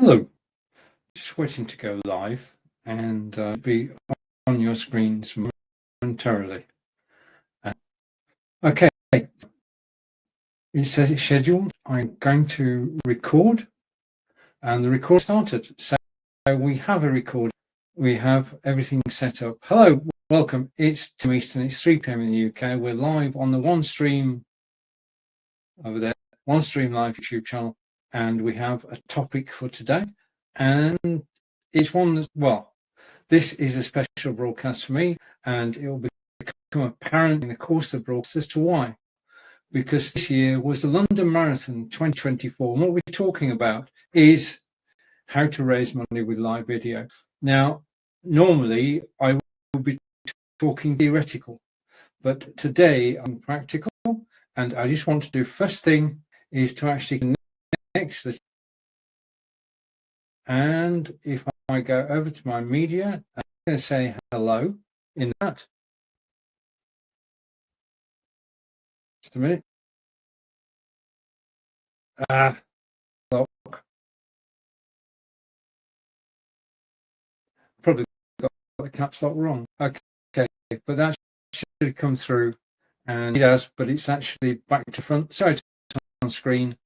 Hello, just waiting to go live and be on your screens momentarily. Okay, it says it's scheduled. I'm going to record, and the record started. So we have a record. We have everything set up. Hello, welcome. It's 2 Eastern. It's 3 p.m. in the UK. We're live on the OneStream over there, OneStream Live YouTube channel, and we have a topic for today. And it's one that, well, this is a special broadcast for me, and it will become apparent in the course of the broadcast as to why. Because this year was the London Marathon 2024, and what we're talking about is how to raise money with live video. Now, normally I will be talking theoretical, but today I'm practical, and I just want to do first thing is to actually connect the. And if I go over to my media, I'm going to say hello in that. Just a minute. Lock. Probably got the caps lock wrong. Okay, but that should come through, and it does, but it's actually back to front. Sorry, it's on screen,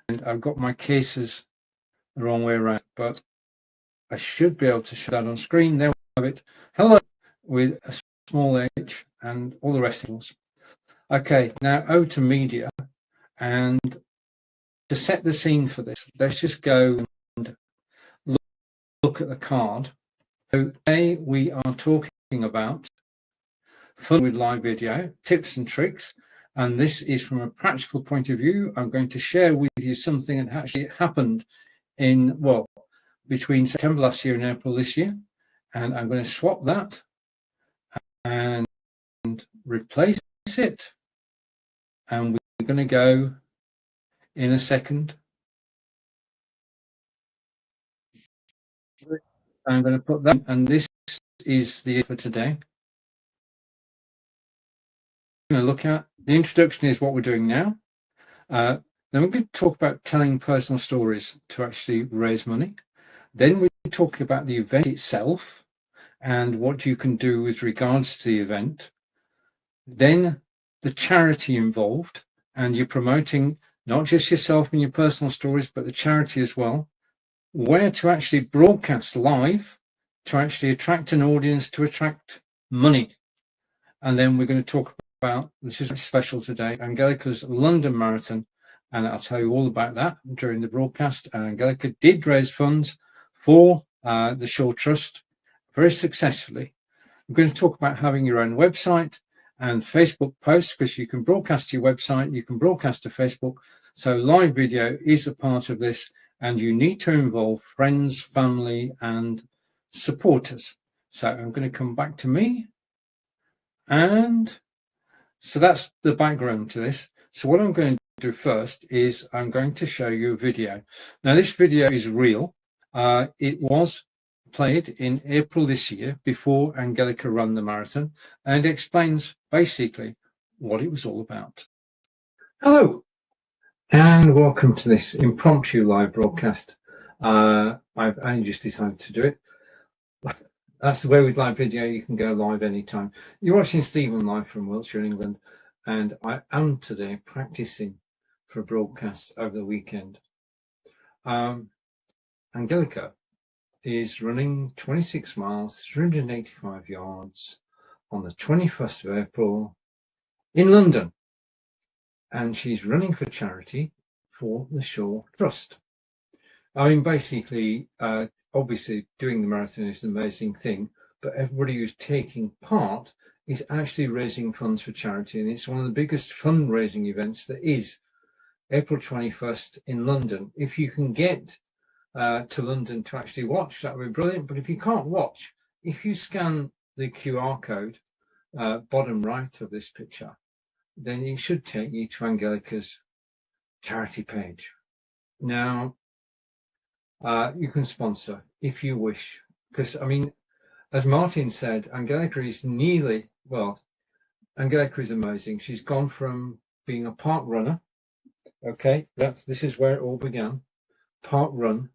and I've got my cases the wrong way around, but I should be able to show that on screen. There we have it. Hello with a small h and all the rest of us. Okay, now over to media, and to set the scene for this, let's just go and look at the card. So today we are talking about fun with live video, tips and tricks, and this is from a practical point of view. I'm going to share with you something that actually happened in, well, between September last year and April this year, and I'm going to swap that and replace it, and we're going to go in a second. I'm going to put that, and this is the for today. I'm going to look at the introduction is what we're doing now. Then we're going to talk about telling personal stories to actually raise money. Then we're talking about the event itself and what you can do with regards to the event. Then the charity involved, and you're promoting not just yourself and your personal stories, but the charity as well. Where to actually broadcast live to actually attract an audience, to attract money. And then we're going to talk about, this is special today, Angelika's London Marathon, and I'll tell you all about that during the broadcast. Angelika did raise funds for the Shaw Trust very successfully. We're going to talk about having your own website and Facebook posts, because you can broadcast your website, you can broadcast to Facebook. So live video is a part of this, and you need to involve friends, family, and supporters. So I'm going to come back to me. And so that's the background to this. So what I'm going to do first is I'm going to show you a video. Now, this video is real. It was played in April this year before Angelika ran the marathon, and explains basically what it was all about. Hello, and welcome to this impromptu live broadcast. I've only just decided to do it. That's the way with live video, you can go live anytime. You're watching Stephen live from Wiltshire, England, and I am today practicing for a broadcast over the weekend. Angelika is running 26 miles, 385 yards on the 21st of April in London. And she's running for charity for the Shaw Trust. I mean, basically, obviously doing the marathon is an amazing thing, but everybody who's taking part is actually raising funds for charity. And it's one of the biggest fundraising events that is April 21st in London. If you can get to London to actually watch, that would be brilliant. But if you can't watch, if you scan the QR code, bottom right of this picture, then it should take you to Angelika's charity page. Now, you can sponsor if you wish, because I mean, as Martin said, Angelika is Angelika is amazing. She's gone from being a park runner. Okay, this is where it all began. Park run.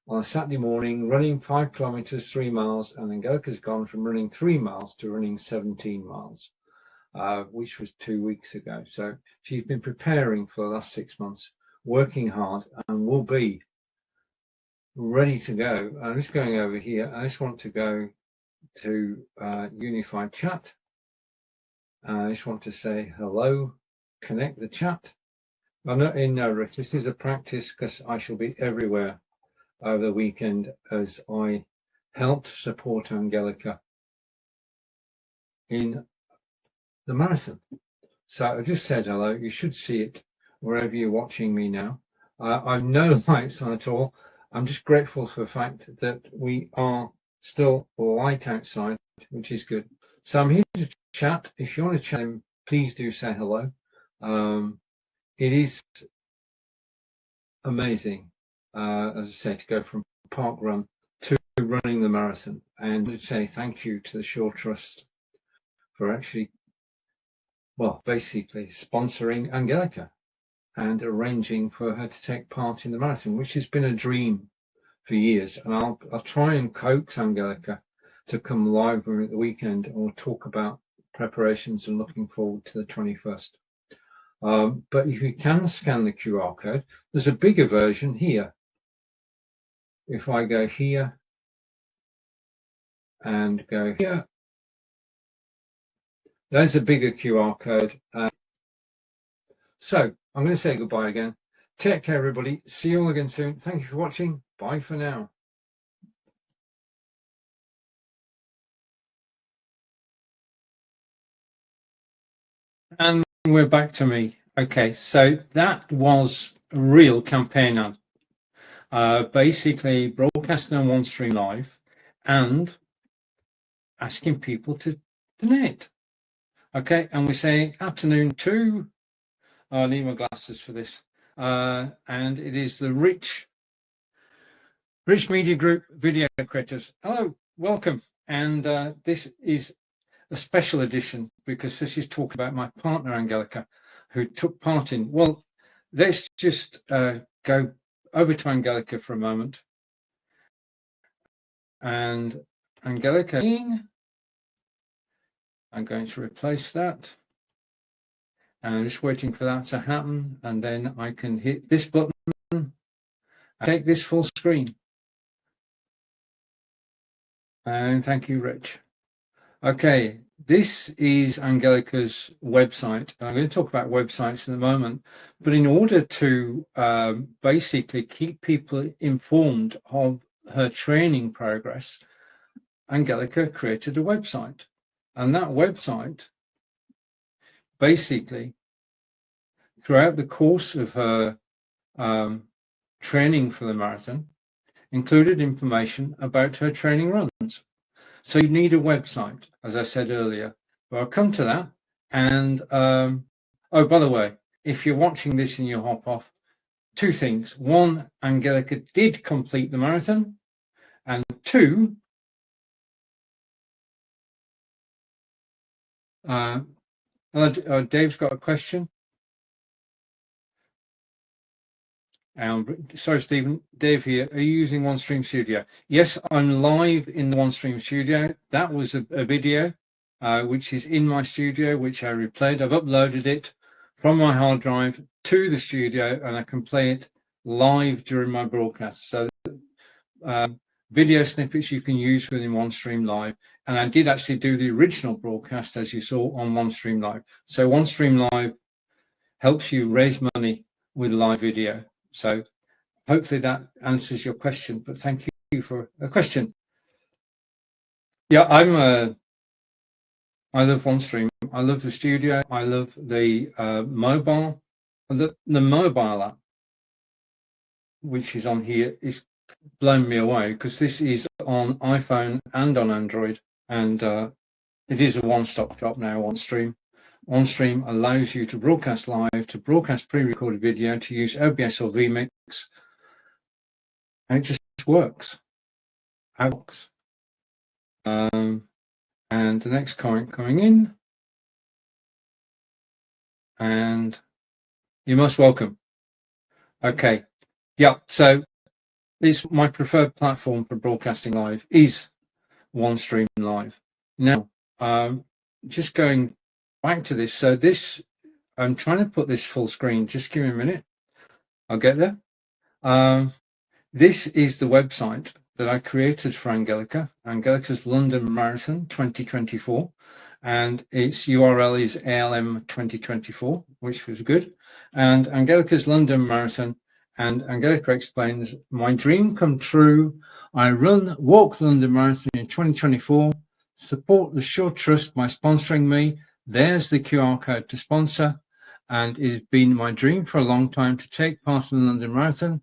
on a Saturday morning, running 5 kilometers, 3 miles, and Angelika's gone from running 3 miles to running 17 miles, which was 2 weeks ago. So she's been preparing for the last 6 months, working hard, and will be ready to go. I'm just going over here. I just want to go to Unified Chat. I just want to say hello, connect the chat. I'm not in no rush. This is a practice because I shall be everywhere over the weekend as I helped support Angelika in the marathon. So I just said hello. You should see it wherever you're watching me now. I've no lights on at all. I'm just grateful for the fact that we are still light outside, which is good. So I'm here to chat. If you want to chat, please do say hello. It is amazing, as I say, to go from park run to running the marathon, and to say thank you to the Shore Trust for actually, well, basically sponsoring Angelika and arranging for her to take part in the marathon, which has been a dream for years. And I'll try and coax Angelika to come live with me at the weekend, and we'll talk about preparations and looking forward to the 21st. But if you can scan the QR code, there's a bigger version here. If I go here and go here, there's a bigger QR code. So I'm going to say goodbye again. Take care, everybody. See you all again soon. Thank you for watching. Bye for now. And we're back to me. Okay, so that was a real campaign ad. Basically broadcasting on OneStream Live and asking people to donate. Okay, and we say afternoon to, I need my glasses for this, and it is the Rich Media Group Video Creators. Hello, welcome. And this is a special edition because this is talking about my partner Angelika, who took part in. Well, let's just go over to Angelika for a moment. And Angelika, I'm going to replace that. And I'm just waiting for that to happen. And then I can hit this button and take this full screen. And thank you, Rich. Okay, this is Angelika's website. I'm going to talk about websites in a moment, but in order to basically keep people informed of her training progress, Angelika created a website. And that website, basically, throughout the course of her training for the marathon, included information about her training runs. So you need a website, as I said earlier. But I'll come to that. And oh, by the way, if you're watching this and you hop off, 2 things. 1, Angelika did complete the marathon. And 2, Dave's got a question. Sorry, Stephen. Dave here. Are you using OneStream Studio? Yes, I'm live in the OneStream Studio. That was a video which is in my studio, which I replayed. I've uploaded it from my hard drive to the studio, and I can play it live during my broadcast. So video snippets you can use within OneStream Live. And I did actually do the original broadcast, as you saw, on OneStream Live. So OneStream Live helps you raise money with live video. So hopefully that answers your question, but thank you for a question. Yeah, I love OneStream. I love the studio. I love the mobile. The mobile app, which is on here, is blown me away because this is on iPhone and on Android, and it is a one-stop shop now. OneStream. OneStream allows you to broadcast live, to broadcast pre-recorded video, to use OBS or vMix, and it just works. It works. And the next comment coming in, and you're most welcome. Okay, yeah. So it's my preferred platform for broadcasting live is OneStream Live. Now, just going back to this. So this, I'm trying to put this full screen. Just give me a minute. I'll get there. This is the website that I created for Angelika, Angelika's London Marathon 2024. And its URL is ALM 2024, which was good. And Angelika's London Marathon, and Angelika explains, my dream come true. I walk the London Marathon in 2024, support the Shore Trust by sponsoring me. There's the QR code to sponsor. And it's been my dream for a long time to take part in the London Marathon.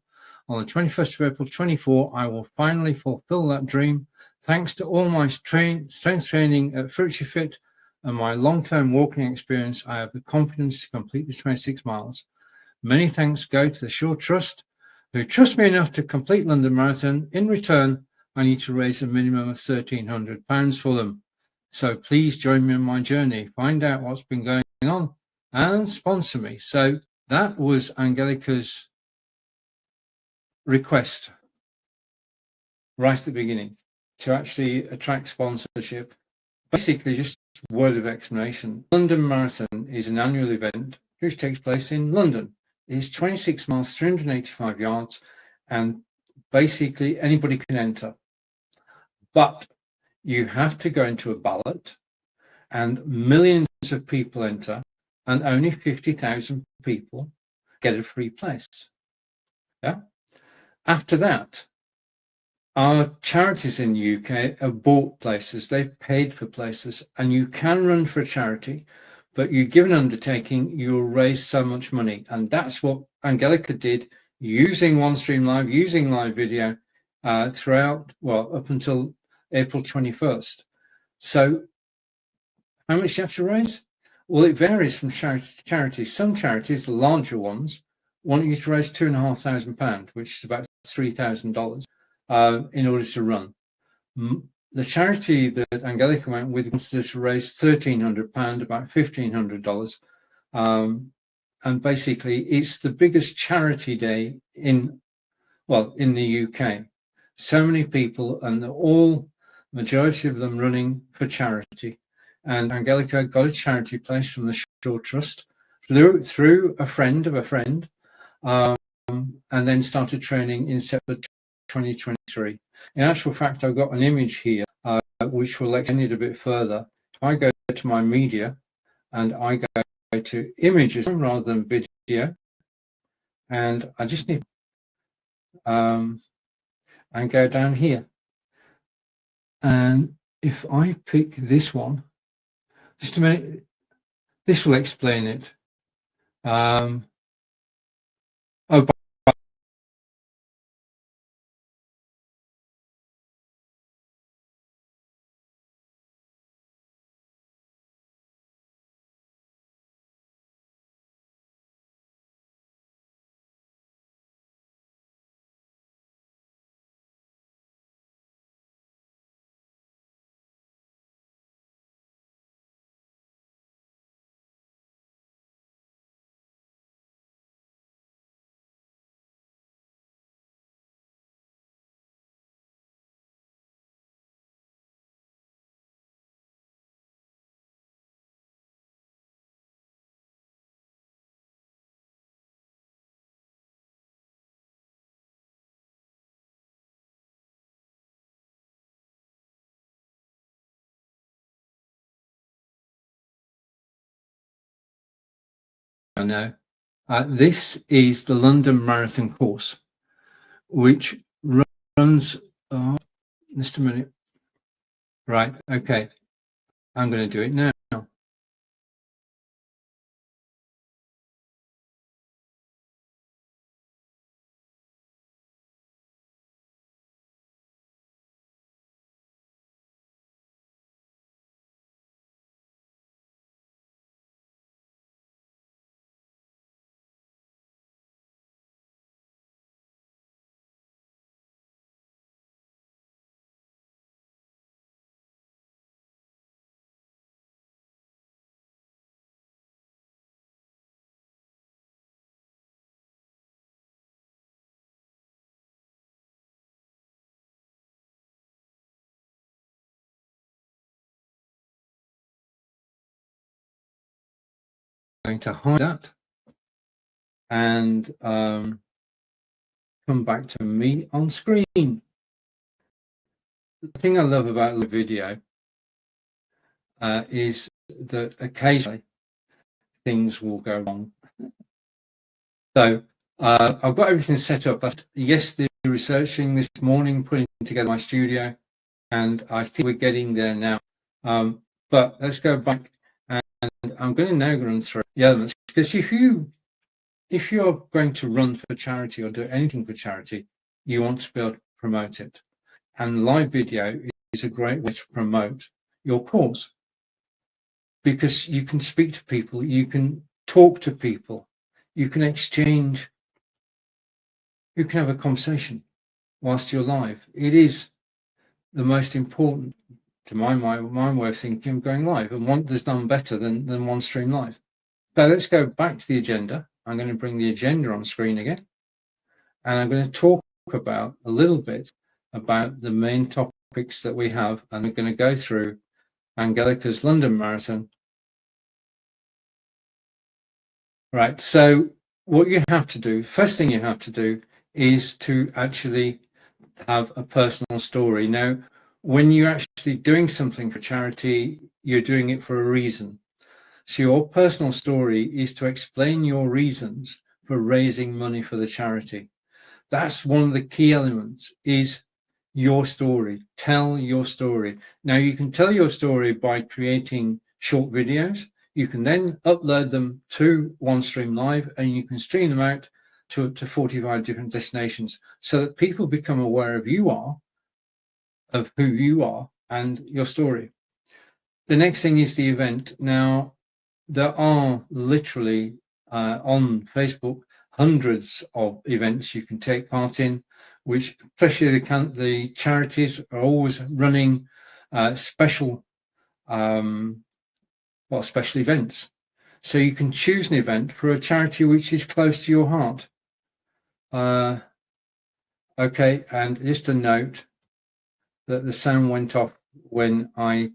On the 21st of April 24, I will finally fulfill that dream. Thanks to all my strength training at Fruity Fit and my long-term walking experience, I have the confidence to complete the 26 miles. Many thanks go to the Shore Trust, who trust me enough to complete London Marathon. In return, I need to raise a minimum of £1,300 for them. So please join me on my journey, find out what's been going on, and sponsor me. So that was Angelika's request right at the beginning to actually attract sponsorship. Basically, just a word of explanation. London Marathon is an annual event which takes place in London. It's 26 miles, 385 yards, and basically anybody can enter. But you have to go into a ballot, and millions of people enter, and only 50,000 people get a free place. Yeah. After that, our charities in the UK have bought places, they've paid for places, and you can run for a charity, but you give an undertaking, you'll raise so much money. And that's what Angelika did using OneStream Live, using live video throughout, well, up until April 21st. So how much do you have to raise? Well, it varies from charity to charity. Some charities, the larger ones, want you to raise £2,500, which is about $3,000. In order to run. The charity that Angelika went with wanted to raise £1,300, about $1,500. And basically, it's the biggest charity day in the UK. So many people, and majority of them running for charity. And Angelika got a charity place from the Shore Trust through a friend of a friend, and then started training in September 2023. In actual fact, I've got an image here which will explain it a bit further. If I go to my media and I go to images rather than video, and I just need and go down here. And if I pick this one, just a minute, this will explain it. Oh, I know. This is the London Marathon course, which runs, just a minute. Right, okay. I'm going to do it now. going to hide that and come back to me on screen. The thing I love about the video is that occasionally things will go wrong. So I've got everything set up. Yesterday researching, this morning putting together my studio, and I think we're getting there now. But let's go back, and I'm going to now run through the elements, because if you're going to run for charity or do anything for charity, you want to be able to promote it. And live video is a great way to promote your cause, because you can speak to people, you can talk to people, you can exchange, you can have a conversation whilst you're live. It is the most important, to my way of thinking, going live, and one there's none better than one stream live. So let's go back to the agenda. I'm going to bring the agenda on screen again, and I'm going to talk about a little bit about the main topics that we have, and we're going to go through Angelika's London Marathon. Right, so what you have to do, first thing you have to do, is to actually have a personal story. Now, when you're actually doing something for charity, you're doing it for a reason. So your personal story is to explain your reasons for raising money for the charity. That's one of the key elements, is your story. Tell your story. Now, you can tell your story by creating short videos. You can then upload them to OneStream Live, and you can stream them out to 45 different destinations, so that people become aware of who you are and your story. The next thing is the event. Now, there are literally on Facebook hundreds of events you can take part in, which especially the charities are always running special events. So you can choose an event for a charity which is close to your heart. Okay, and just a note that the sound went off when I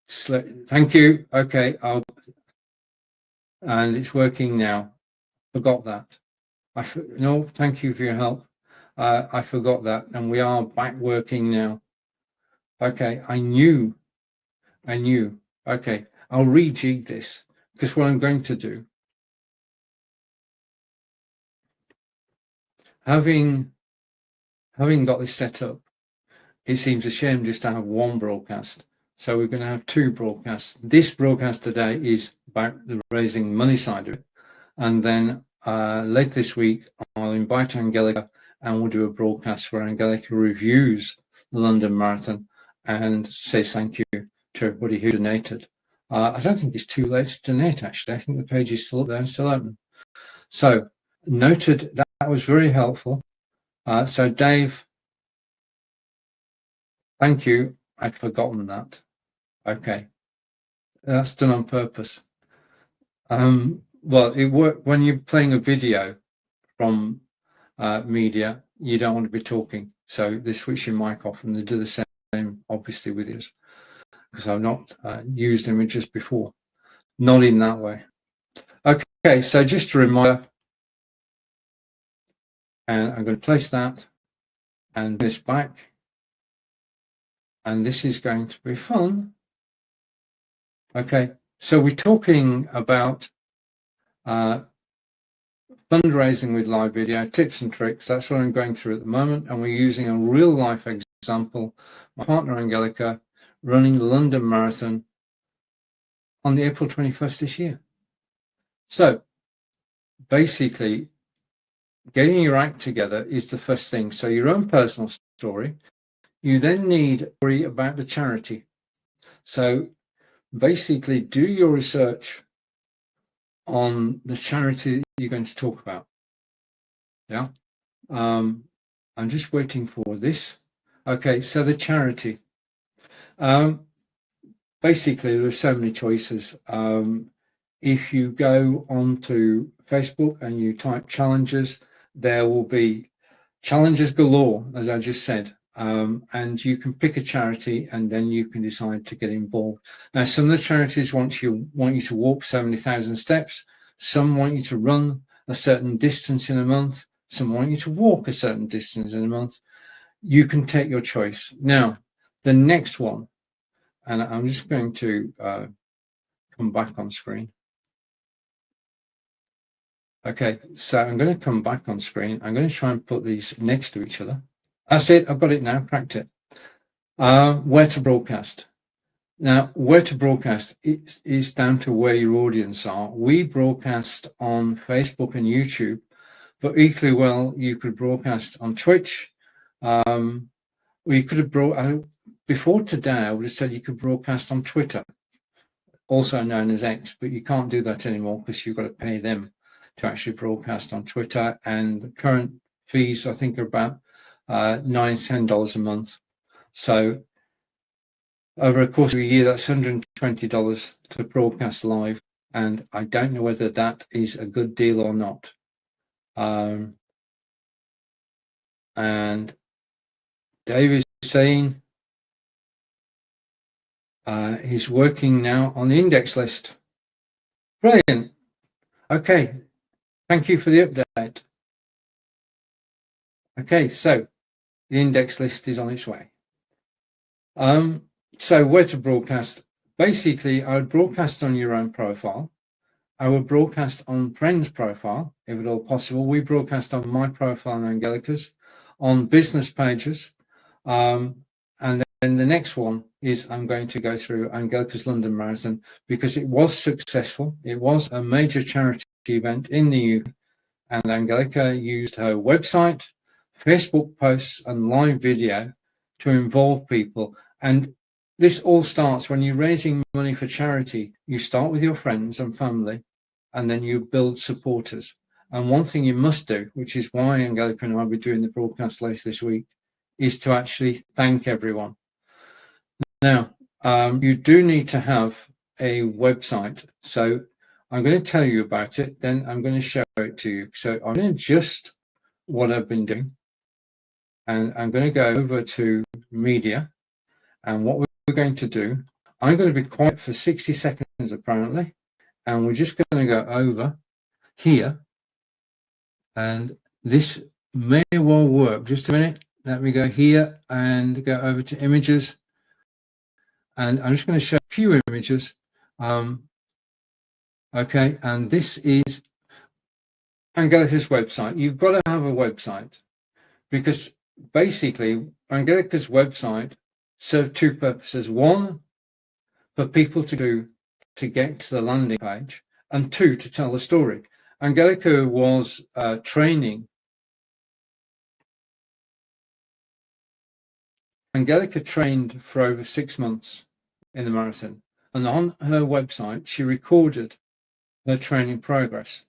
slept. Thank you. Okay, and it's working now. Forgot that. No, thank you for your help. I forgot that, and we are back working now. Okay, I knew. Okay, I'll rejig this, because what I'm going to do, having got this set up, it seems a shame just to have one broadcast. So we're going to have two broadcasts. This broadcast today is about the raising money side of it. And then later this week, I'll invite Angelika, and we'll do a broadcast where Angelika reviews the London Marathon and says thank you to everybody who donated. I don't think it's too late to donate, actually. I think the page is still up there and still open. So noted, that was very helpful. So Dave, thank you. I'd forgotten that. Okay, that's done on purpose. Well, it worked when you're playing a video from media. You don't want to be talking, so they switch your mic off, and they do the same, obviously, with yours, because I've not used images before, not in that way. Okay, so just a reminder, and I'm going to place that and this back, and this is going to be fun. Okay, so we're talking about fundraising with live video, tips and tricks. That's what I'm going through at the moment, and we're using a real life example. My partner Angelika running the London Marathon on the April 21st this year. So basically, getting your act together is the first thing. So your own personal story. You then need a story about the charity. So basically, do your research on the charity that you're going to talk about. Yeah. I'm just waiting for this. Okay, so the charity. Basically, there's so many choices. If you go onto Facebook and you type challenges, there will be challenges galore, as I just said. and you can pick a charity and then you can decide to get involved. Now, some of the charities want you to walk so many thousand steps. Some want you to run a certain distance in a month. Some want you to walk a certain distance in a month. You can take your choice. Now, the next one, and I'm just going to come back on screen. Okay, so I'm going to come back on screen. I'm going to try and put these next to each other. That's it. I've got it now. Cracked it. Where to broadcast. Now, where to broadcast is down to where your audience are. We broadcast on Facebook and YouTube, but equally well, you could broadcast on Twitch. We could have before today, I would have said you could broadcast on Twitter, also known as X, but you can't do that anymore because you've got to pay them to actually broadcast on Twitter. And the current fees, I think, are about $9, $10 a month. So over a course of a year, that's $120 to broadcast live. And I don't know whether that is a good deal or not. And Dave is saying he's working now on the index list. Brilliant. Okay. Thank you for the update. Okay, so the index list is on its way. So where to broadcast? Basically, I would broadcast on your own profile. I would broadcast on friends' profile, if at all possible. We broadcast on my profile and Angelika's, on business pages. And then the next one is I'm going to go through Angelika's London Marathon because it was successful. It was a major charity event in the UK, and Angelika used her website, Facebook posts, and live video to involve people. And this all starts when you're raising money for charity. You start with your friends and family, and then you build supporters. And one thing you must do, which is why Angelika and I will be doing the broadcast later this week, is to actually thank everyone. Now, you do need to have a website. So I'm going to tell you about it, then I'm going to show it to you. So I'm going to adjust what I've been doing, and I'm going to go over to media. And what we're going to do, I'm going to be quiet for 60 seconds apparently, and we're just going to go over here, and this may well work. Just a minute. Let me go here and go over to images, and I'm just going to show a few images. Okay, and this is Angelika's website. You've got to have a website because basically Angelika's website serves two purposes. One, for people to get to the landing page, and two, to tell the story. Angelika was training. Angelika trained for over 6 months in the marathon, and on her website, she recorded her training progress.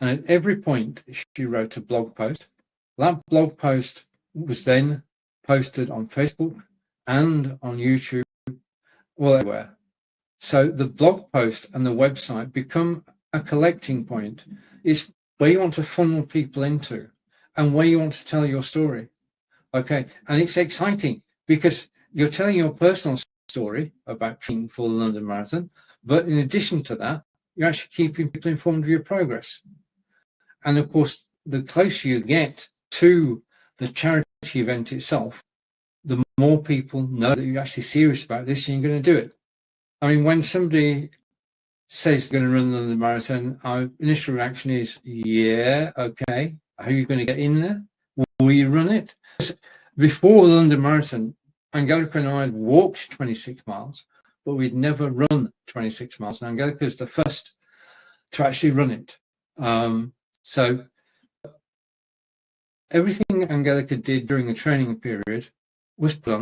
And at every point, she wrote a blog post. That blog post was then posted on Facebook and on YouTube, well, everywhere. So the blog post and the website become a collecting point. It's where you want to funnel people into and where you want to tell your story. Okay, and it's exciting because you're telling your personal story about training for the London Marathon, but in addition to that, you're actually keeping people informed of your progress. And of course, the closer you get to the charity event itself, the more people know that you're actually serious about this and you're going to do it. I mean, when somebody says they're going to run the London Marathon, our initial reaction is, yeah, okay. How are you going to get in there? Will you run it? Before the London Marathon, Angelika and I had walked 26 miles, but we'd never run 26 miles. And Angelika is the first to actually run it. So everything Angelika did during the training period was put on.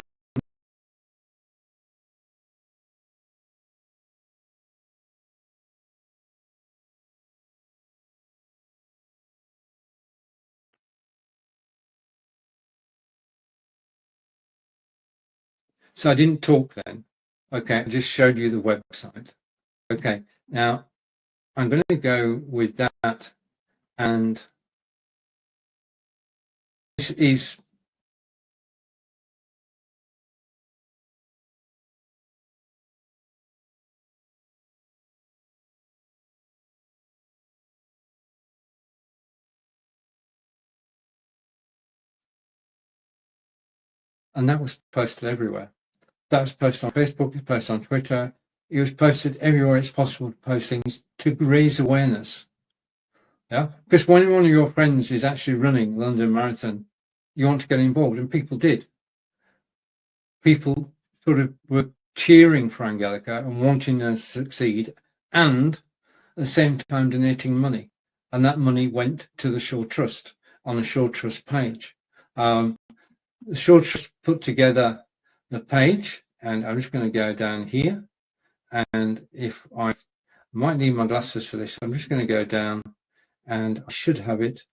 So I didn't talk then. Okay, I just showed you the website. Okay, now I'm going to go with that, and this is and that was posted everywhere. That was posted on Facebook, it was posted on Twitter, it was posted everywhere it's possible to post things to raise awareness. Yeah, because when one of your friends is actually running London Marathon, you want to get involved, and people did. People sort of were cheering for Angelika and wanting her to succeed, and at the same time donating money, and that money went to the Shore Trust on the Shore Trust page. The Shore Trust put together the page, and I'm just going to go down here, and if I might need my glasses for this, I'm just going to go down, and I should have it.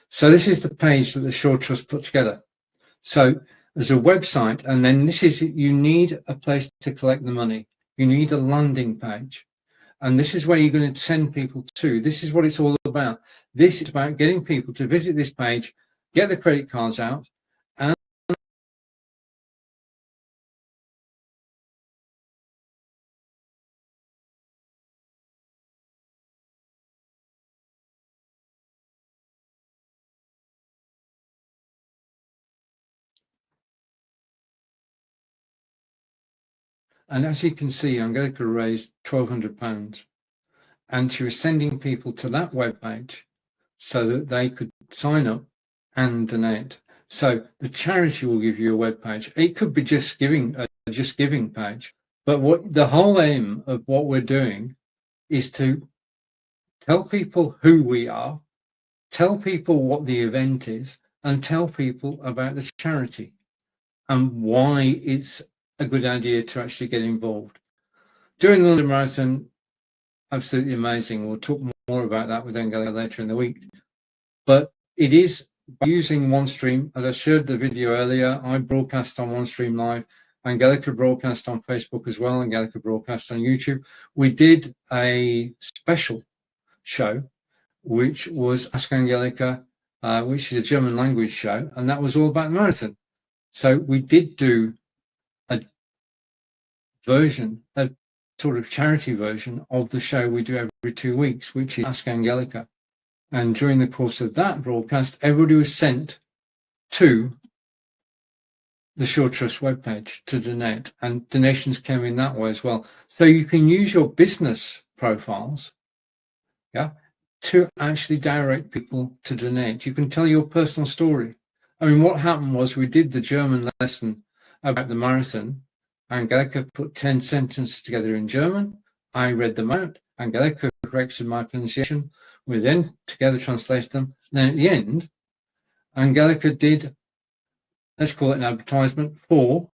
So this is the page that the Shore Trust put together. So there's a website, and then this is, you need a place to collect the money. You need a landing page. And this is where you're going to send people to. This is what it's all about. This is about getting people to visit this page, get the credit cards out, and as you can see, Angelika raised £1,200, and she was sending people to that webpage so that they could sign up and donate. So the charity will give you a web page. It could be just giving page, but what the whole aim of what we're doing is to tell people who we are, tell people what the event is, and tell people about the charity and why it's a good idea to actually get involved. During the London Marathon, absolutely amazing. We'll talk more about that with Angelika later in the week. But it is by using OneStream. As I showed the video earlier, I broadcast on OneStream Live. Angelika broadcast on Facebook as well. Angelika broadcast on YouTube. We did a special show, which was Ask Angelika, which is a German language show, and that was all about marathon. So we did do a version, a sort of charity version of the show we do every 2 weeks, which is Ask Angelika. And during the course of that broadcast, everybody was sent to the Shore Trust webpage to donate, and donations came in that way as well. So you can use your business profiles, yeah, to actually direct people to donate. You can tell your personal story. I mean, what happened was we did the German lesson about the marathon. Angelika put 10 sentences together in German. I read them out. Angelika corrected my pronunciation. We then together translated them. Then at the end, Angelika did, let's call it an advertisement for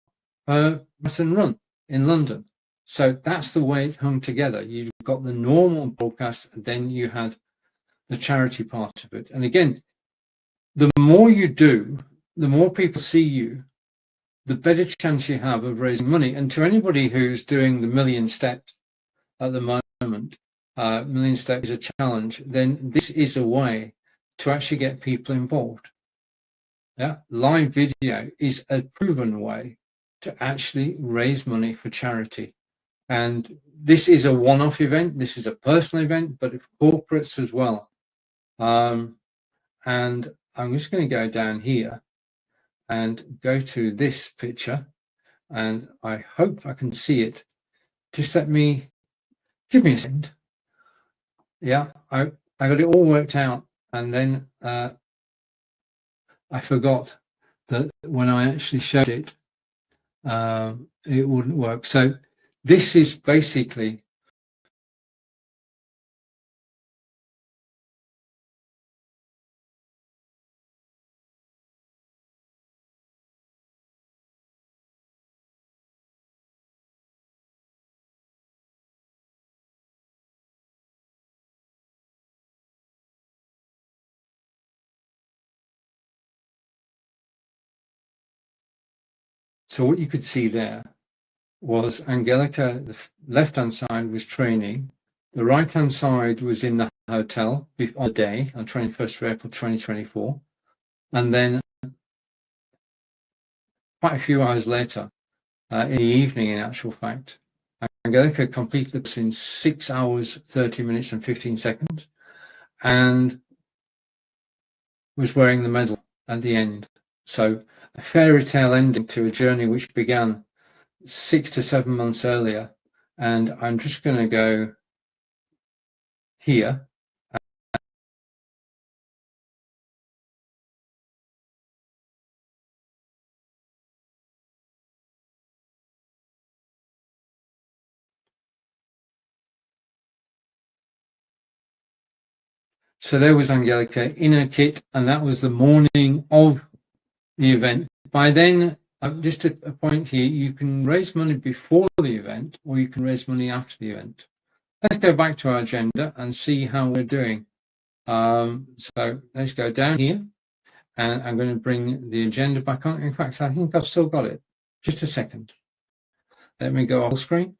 her marathon run in London. So that's the way it hung together. You've got the normal broadcast, then you had the charity part of it. And again, the more you do, the more people see you, the better chance you have of raising money. And to anybody who's doing the million steps at the moment, million steps is a challenge, then this is a way to actually get people involved. Yeah, live video is a proven way to actually raise money for charity. And this is a one-off event. This is a personal event, but for corporates as well. And I'm just going to go down here and go to this picture, and I hope I can see it. Just give me a second. Yeah, I got it all worked out, and then I forgot that when I actually showed it, it wouldn't work. So this is basically so what you could see there was Angelika, the left-hand side was training, the right-hand side was in the hotel on the day, on 21st of April 2024, and then quite a few hours later, in the evening in actual fact, Angelika completed this in 6 hours, 30 minutes and 15 seconds, and was wearing the medal at the end. So a fairy tale ending to a journey which began 6 to 7 months earlier. And I'm just going to go here. So there was Angelika in her kit, and that was the morning of the event. By then, just a point here, you can raise money before the event, or you can raise money after the event. Let's go back to our agenda and see how we're doing. So let's go down here, and I'm going to bring the agenda back on. In fact, I think I've still got it. Just a second. Let me go off screen.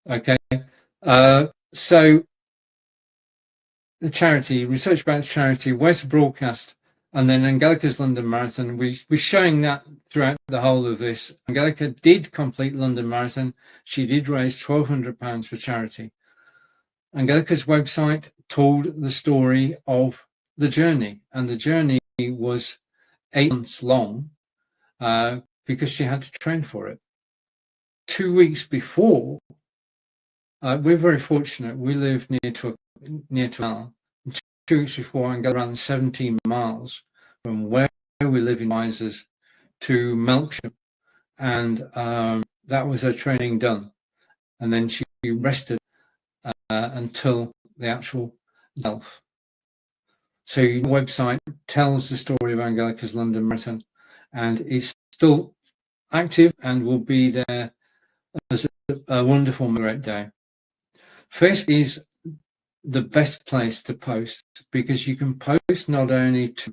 Okay. So the charity, research about charity, where to broadcast, and then Angelika's London Marathon. We're showing that throughout the whole of this. Angelika did complete London Marathon. She did raise £1,200 for charity. Angelika's website told the story of the journey, and the journey was 8 months long because she had to train for it. 2 weeks before, we're very fortunate. We live near to Al. 2 weeks before, I got around 17 miles from where we live in Misers to Melksham, and that was her training done. And then she rested until the actual Delph. So the website tells the story of Angelika's London Marathon, and it's still active and will be there as a wonderful, great day. Facebook is the best place to post because you can post not only to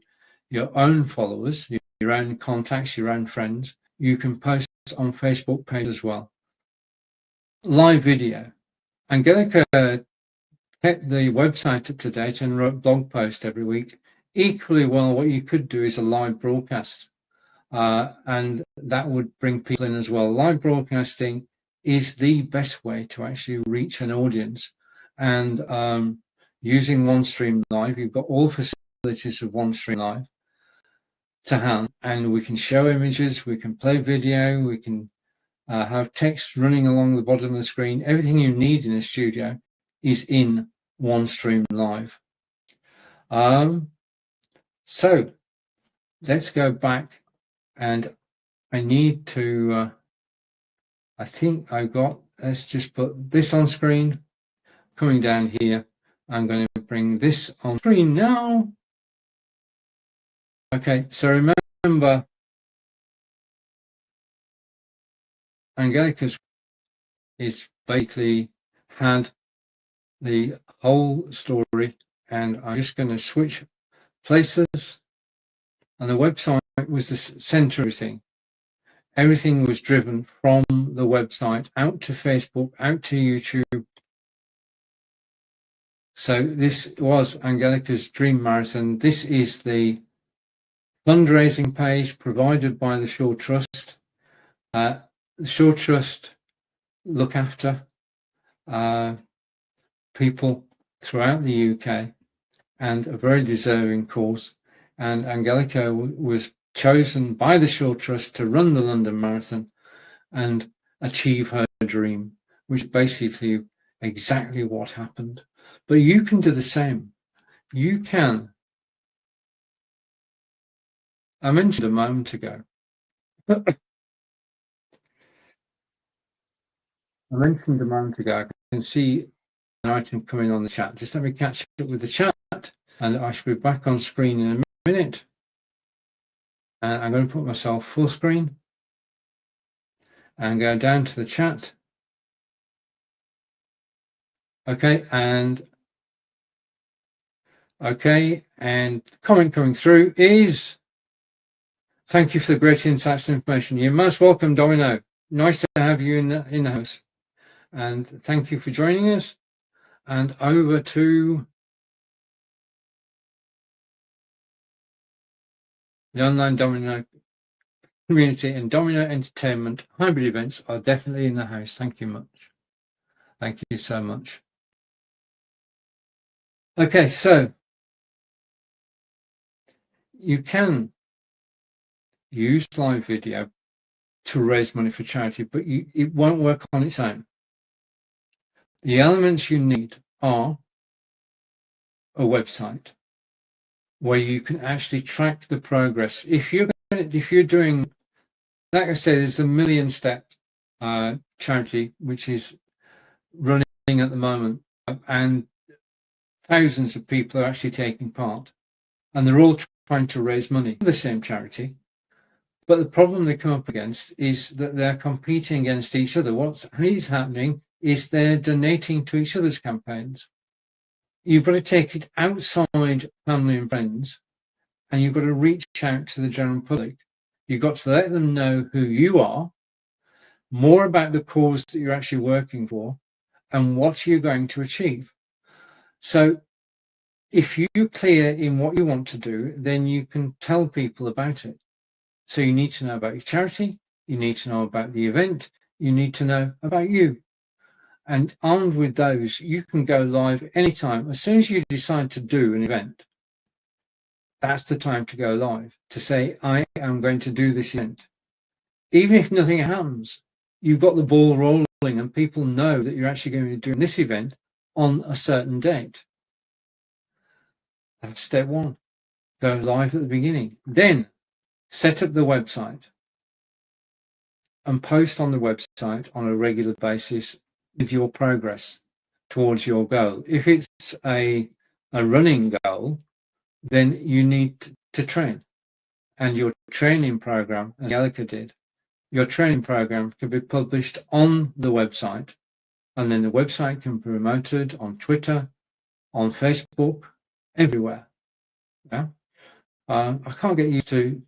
your own followers, your own contacts, your own friends, you can post on Facebook page as well. Live video. Angelika kept the website up to date and wrote blog posts every week. Equally well, what you could do is a live broadcast, and that would bring people in as well. Live broadcasting is the best way to actually reach an audience. And using OneStream Live, you've got all facilities of OneStream Live to hand, and we can show images, we can play video, we can have text running along the bottom of the screen. Everything you need in a studio is in OneStream Live. So let's go back, and I need to, I think I got, let's just put this on screen. Coming down here, I'm going to bring this on screen now. Okay, so remember, Angelika's is basically had the whole story, and I'm just going to switch places, and the website was the center of everything. Everything was driven from the website out to Facebook, out to YouTube. So this was Angelika's Dream Marathon. This is the fundraising page provided by the Shaw Trust. The Shaw Trust look after people throughout the UK, and a very deserving cause. And Angelika was chosen by the Shaw Trust to run the London Marathon and achieve her dream, which is basically exactly what happened. But you can do the same. You can. I mentioned a moment ago. I can see an item coming on the chat. Just let me catch up with the chat, and I should be back on screen in a minute. And I'm going to put myself full screen and go down to the chat. Okay, and comment coming through is, thank you for the great insights and information. You're most welcome, Domino. Nice to have you in the house. And thank you for joining us. And over to the online Domino community and Domino Entertainment hybrid events are definitely in the house. Thank you much. Thank you so much. Okay, so you can use live video to raise money for charity, but it won't work on its own. The elements you need are a website where you can actually track the progress. If you're doing, like I said, there's a Million Step charity which is running at the moment, and thousands of people are actually taking part, and they're all trying to raise money for the same charity. But the problem they come up against is that they're competing against each other. What is happening is they're donating to each other's campaigns. You've got to take it outside family and friends, and you've got to reach out to the general public. You've got to let them know who you are, more about the cause that you're actually working for, and what you're going to achieve. So if you're clear in what you want to do, then you can tell people about it. So you need to know about your charity, you need to know about the event, you need to know about you. And armed with those, you can go live anytime. As soon as you decide to do an event, that's the time to go live, to say, I am going to do this event. Even if nothing happens, you've got the ball rolling and people know that you're actually going to be doing this event on a certain date. That's step one. Go live at the beginning. Then set up the website and post on the website on a regular basis with your progress towards your goal. If it's a running goal, then you need to train. And your training program, as Angelika did, your training program can be published on the website, and then the website can be promoted on Twitter, on Facebook, everywhere. Yeah, I can't get used to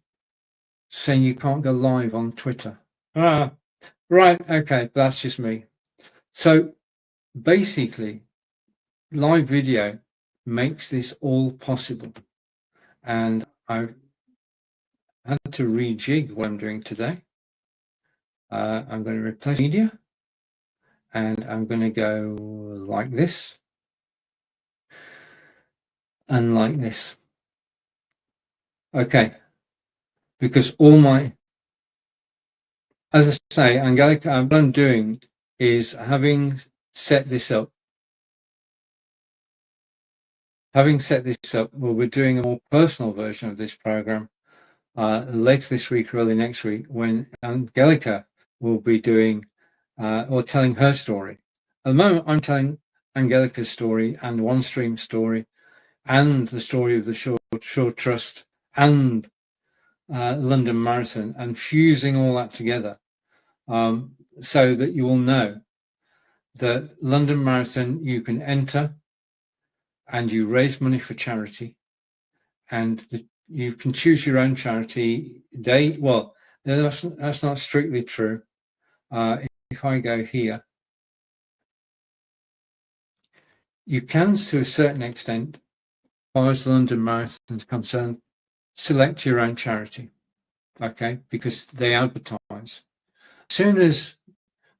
saying you can't go live on Twitter. Right, okay, that's just me. So basically, live video makes this all possible. And I had to rejig what I'm doing today. I'm going to replace media, and I'm going to go like this and like this. Okay, because as I say, Angelika, what I'm doing is having set this up, well, we're doing a more personal version of this program later this week, early next week, when Angelika will be doing or telling her story. At the moment, I'm telling Angelika's story and One Stream story and the story of the Shore Trust and London Marathon, and fusing all that together so that you will know that London Marathon, you can enter and you raise money for charity, and you can choose your own charity. Well, that's not strictly true. If I go here, you can, to a certain extent, as far as the London Marathon is concerned, select your own charity, okay, because they advertise. As soon as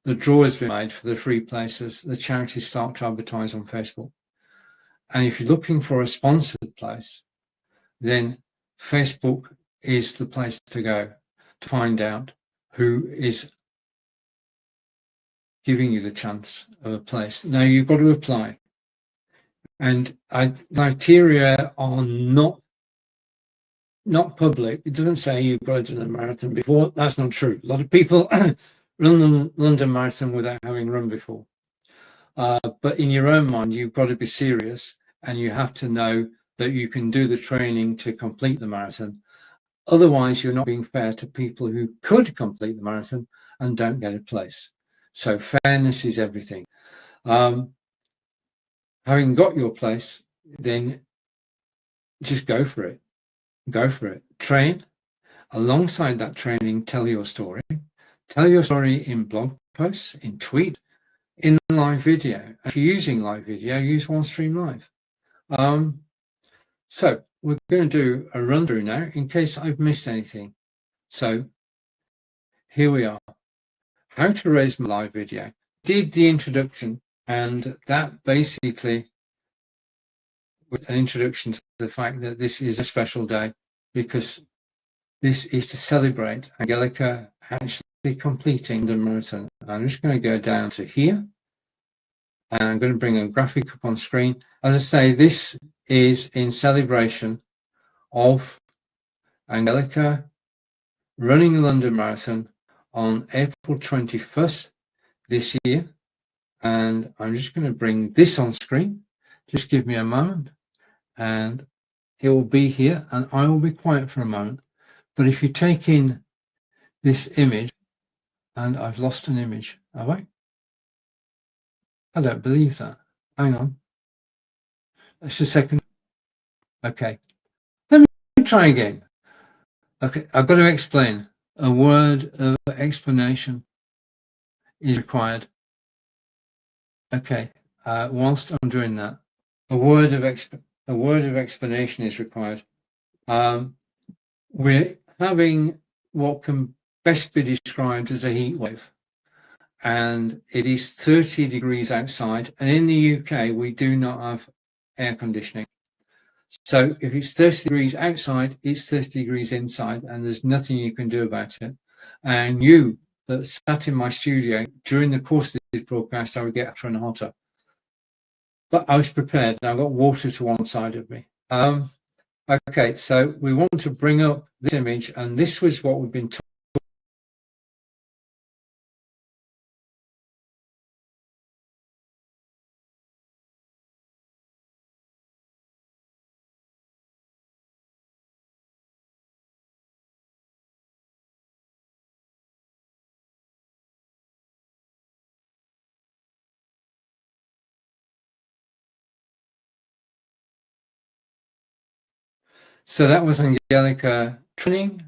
the draw has been made for the free places, the charities start to advertise on Facebook. And if you're looking for a sponsored place, then Facebook is the place to go to find out who is giving you the chance of a place. Now, you've got to apply. And criteria are not public. It doesn't say you've got to do a marathon before. That's not true. A lot of people run the London Marathon without having run before. But in your own mind, you've got to be serious, and you have to know that you can do the training to complete the marathon. Otherwise, you're not being fair to people who could complete the marathon and don't get a place. So fairness is everything. Having got your place, then just go for it. Go for it. Train. Alongside that training, tell your story. Tell your story in blog posts, in tweet, in live video. If you're using live video, use OneStream Live. So we're going to do a run through now in case I've missed anything. So here we are. How to raise my live video. Did the introduction, and that basically was an introduction to the fact that this is a special day. because this is to celebrate Angelika actually completing the marathon. I'm just going to go down to here, and I'm going to bring a graphic up on screen. As I say, this is in celebration of Angelika running the London Marathon on April 21st this year. And I'm just going to bring this on screen. Just give me a moment, and it will be here, and I will be quiet for a moment. But if you take in this image, and I've lost an image, have I? I don't believe that. Hang on. Just a second. Okay. Let me try again. Okay, I've got to explain. A word of explanation is required. Okay, whilst I'm doing that, a word of explanation is required. We're having what can best be described as a heat wave, and it is 30 degrees outside, and in the UK we do not have air conditioning. So if it's 30 degrees outside, it's 30 degrees inside, and there's nothing you can do about it. And you that sat in my studio during the course of this broadcast, I would get hotter and hotter. But I was prepared, and I've got water to one side of me. Okay, so we want to bring up this image, and this was what we've been talking. So that was Angelika training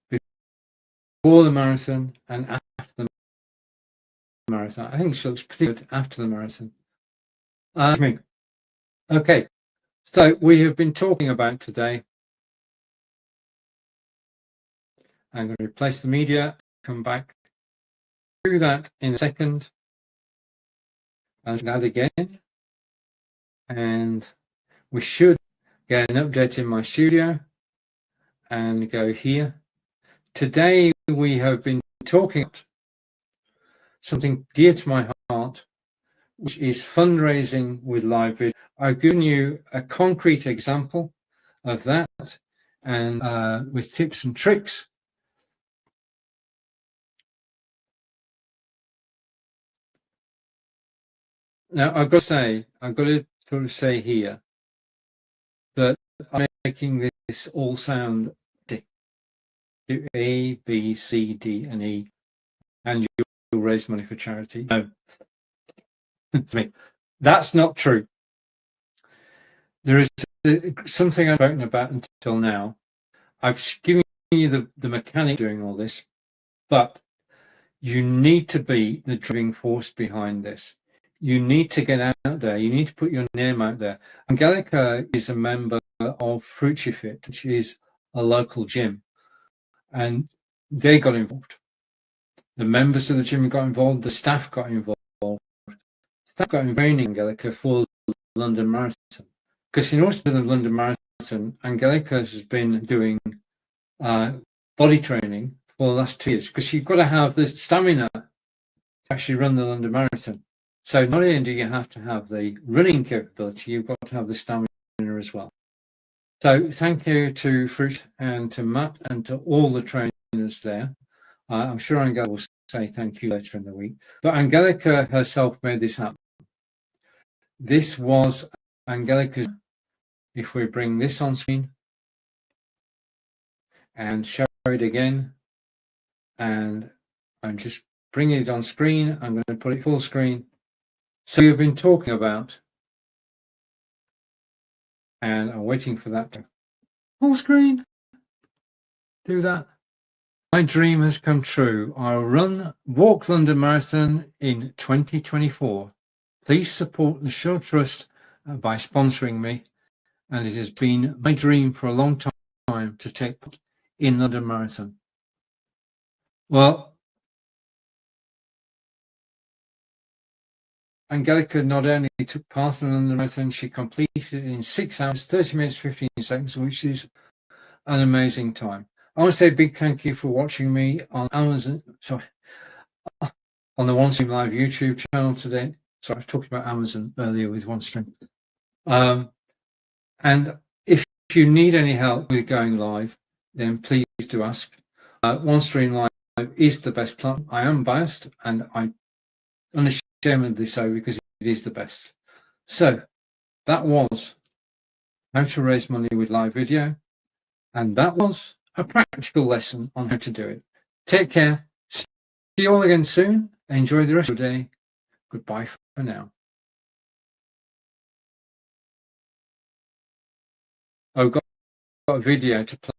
before the marathon and after the marathon. I think she looks pretty good after the marathon. Okay, so we have been talking about today. I'm going to replace the media, come back, do that in a second, and that again. And we should get an update in my studio and go here. Today we have been talking about something dear to my heart, which is fundraising with live video. I've given you a concrete example of that, and with tips and tricks. Now I've got to sort of say here that I'm making this all sound A, B, C, D, and E, and you'll raise money for charity. No, that's not true. There is something I've spoken about until now. I've given you the mechanic doing all this, but you need to be the driving force behind this. You need to get out there. You need to put your name out there. Angelika is a member of FruitFit, which is a local gym, and they got involved. The members of the gym got involved. The staff got involved. Staff got involved in Angelika for the London Marathon, because in order to do the London Marathon, Angelika has been doing body training for the last 2 years, because you've got to have the stamina to actually run the London Marathon. So not only do you have to have the running capability, you've got to have the stamina as well. So thank you to Fruit and to Matt and to all the trainers there. I'm sure Angelika will say thank you later in the week. But Angelika herself made this happen. This was Angelika's. If we bring this on screen and show it again, and I'm just bringing it on screen, I'm going to put it full screen. So you've been talking about, and I'm waiting for that to full screen. Do that. My dream has come true. I'll walk London Marathon in 2024. Please support the Show Trust by sponsoring me. And it has been my dream for a long time to take part in London Marathon. Well, Angelika not only took part in the London Marathon, she completed it in 6 hours, 30 minutes, 15 seconds, which is an amazing time. I want to say a big thank you for watching me on Amazon, sorry, on the OneStream Live YouTube channel today. So I was talking about Amazon earlier with OneStream. And if you need any help with going live, then please do ask. OneStream Live is the best platform. I am biased, and I unashamedly so, because it is the best. So that was how to raise money with live video, and that was a practical lesson on how to do it. Take care. See you all again soon. Enjoy the rest of your day. Goodbye for now. Oh, got a video to play.